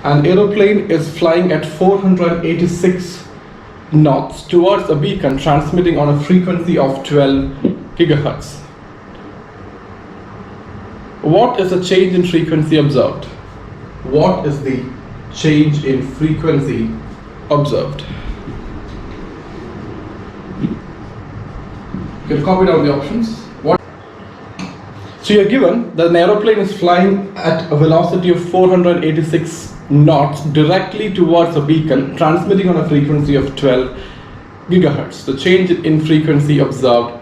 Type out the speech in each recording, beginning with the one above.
An aeroplane is flying at 486 knots towards a beacon transmitting on a frequency of 12 gigahertz. What is the change in frequency observed? What is the change in frequency observed? You can copy down the options. So you're given that an aeroplane is flying at a velocity of 486 knots directly towards a beacon transmitting on a frequency of 12 gigahertz. The change in frequency observed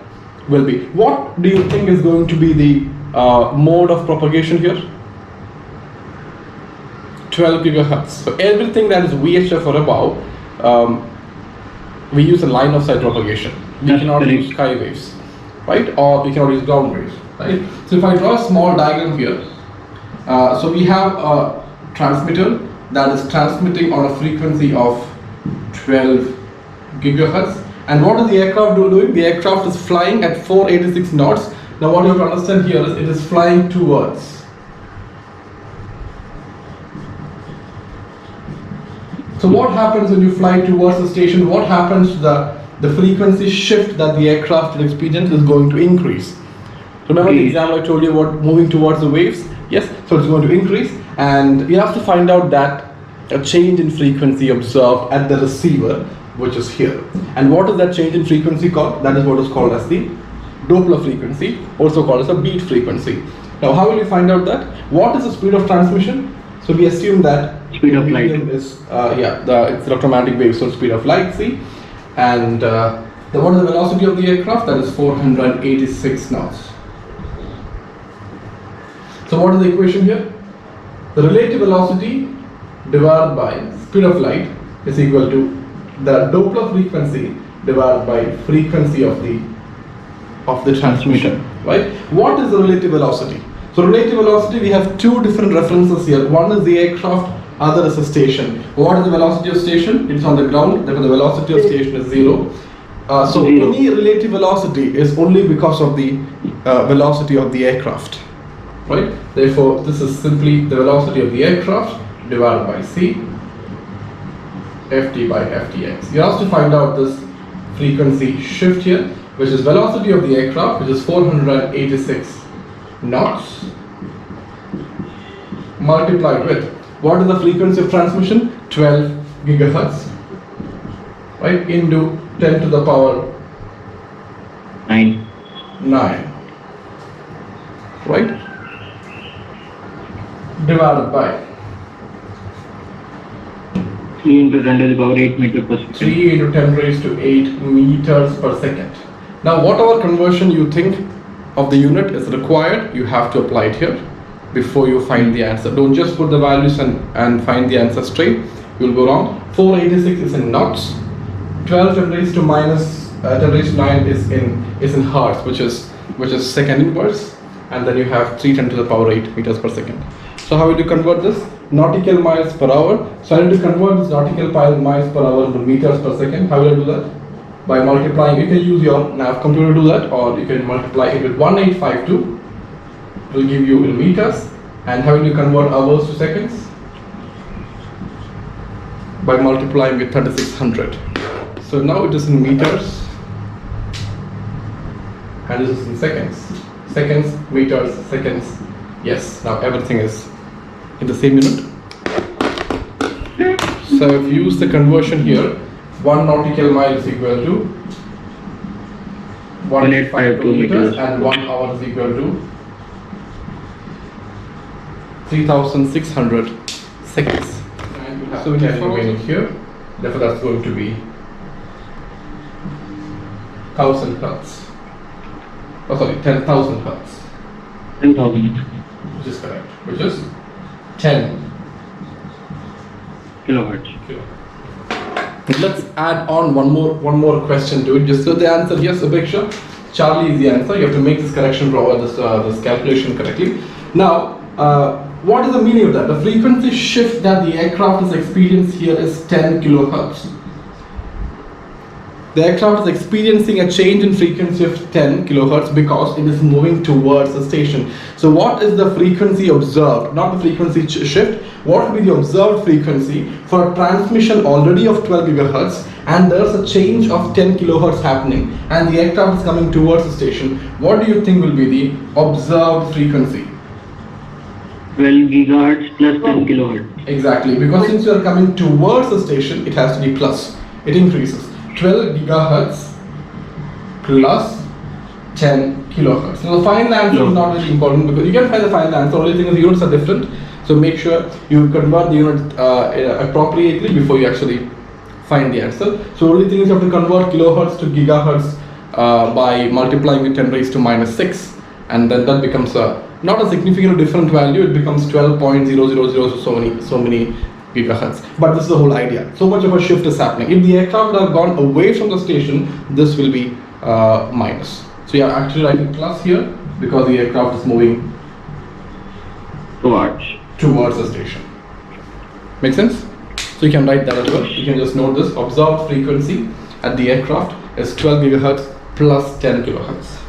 will be. What do you think is going to be the mode of propagation here? 12 gigahertz. So everything that is VHF or above, we use a line of sight propagation. We cannot use sky waves, right? Or we cannot use ground waves, right? So if I draw a small diagram here, so we have a transmitter that is transmitting on a frequency of 12 gigahertz. And what is the aircraft doing? The aircraft is flying at 486 knots. Now what you have to understand here is it is flying towards. So what happens when you fly towards the station? What happens to the frequency shift that the aircraft will experience is going to increase. Remember the example I told you about moving towards the waves? Yes, so it's going to increase, and you have to find out that a change in frequency observed at the receiver, which is here. And what is that change in frequency called? That is what is called as the Doppler frequency, also called as a beat frequency. Now how will you find out that? What is the speed of transmission? So we assume that speed of light is it's electromagnetic wave, so speed of light, see? And what is the velocity of the aircraft? That is 486 knots. So what is the equation here? The relative velocity divided by speed of light is equal to the Doppler frequency divided by frequency of the transmission, right? What is the relative velocity? So relative velocity, we have two different references here. One is the aircraft, other is a station. What is the velocity of station? It's on the ground, therefore the velocity of station is 0. So any relative velocity is only because of the velocity of the aircraft, right? Therefore this is simply the velocity of the aircraft divided by c, ft by ftx. You have to find out this frequency shift here, which is velocity of the aircraft, which is 486 knots, multiplied with what is the frequency of transmission? 12 gigahertz, right, into 10 to the power 9, right, divided by 3 into 10 to the power 8 meters per second. 3 into 10 raised to 8 meters per second. Now whatever conversion you think of the unit is required, you have to apply it here before you find the answer. Don't just put the values and find the answer straight. You'll go wrong. 486 is in knots. 12 10 raised to minus 10 raised to 9 is in hertz, which is second inverse, and then you have 3 10 to the power 8 meters per second. So how will you convert this? Nautical miles per hour. So I need to convert this nautical miles per hour into meters per second. How will I do that? By multiplying. You can use your nav computer to do that, or you can multiply it with 1852. It will give you in meters. And how will you convert hours to seconds? By multiplying with 3600. So now it is in meters, and this is in seconds. Seconds, meters, seconds. Yes, now everything is in the same unit. So if you use the conversion here, 1 nautical mile is equal to 1852 meters, and 1 hour is equal to 3600 seconds. So we have remaining here, therefore that's going to be 1000 hertz. Oh sorry, 10,000 hertz. 10,000. Which is correct. Which is 10 kilohertz. Let's add on one more question to it. Just so the answer, yes, Apeksha, Charlie is the answer. You have to make this correction, provide this calculation correctly. Now, what is the meaning of that? The frequency shift that the aircraft is experiencing here is 10 kilohertz. The aircraft is experiencing a change in frequency of 10 kilohertz because it is moving towards the station. So what is the frequency observed? Not the frequency shift. What will be the observed frequency for a transmission already of 12 gigahertz and there's a change of 10 kilohertz happening and the aircraft is coming towards the station? What do you think will be the observed frequency? 12 gigahertz plus 10 kilohertz. Exactly, because since you are coming towards the station, it has to be plus. It increases. 12 gigahertz plus 10 kilohertz. Now the final answer is not really important because you can find the final answer. Only thing is the units are different. So make sure you convert the unit appropriately before you actually find the answer. So only thing is you have to convert kilohertz to gigahertz by multiplying with 10 raised to minus 6, and then that becomes not a significantly different value. It becomes 12.000 so many gigahertz. But this is the whole idea. So much of a shift is happening. If the aircraft would have gone away from the station, this will be minus. So you are actually writing plus here because the aircraft is moving towards the station. Make sense? So you can write that as well. You can just note this. Observed frequency at the aircraft is 12 gigahertz plus 10 kilohertz.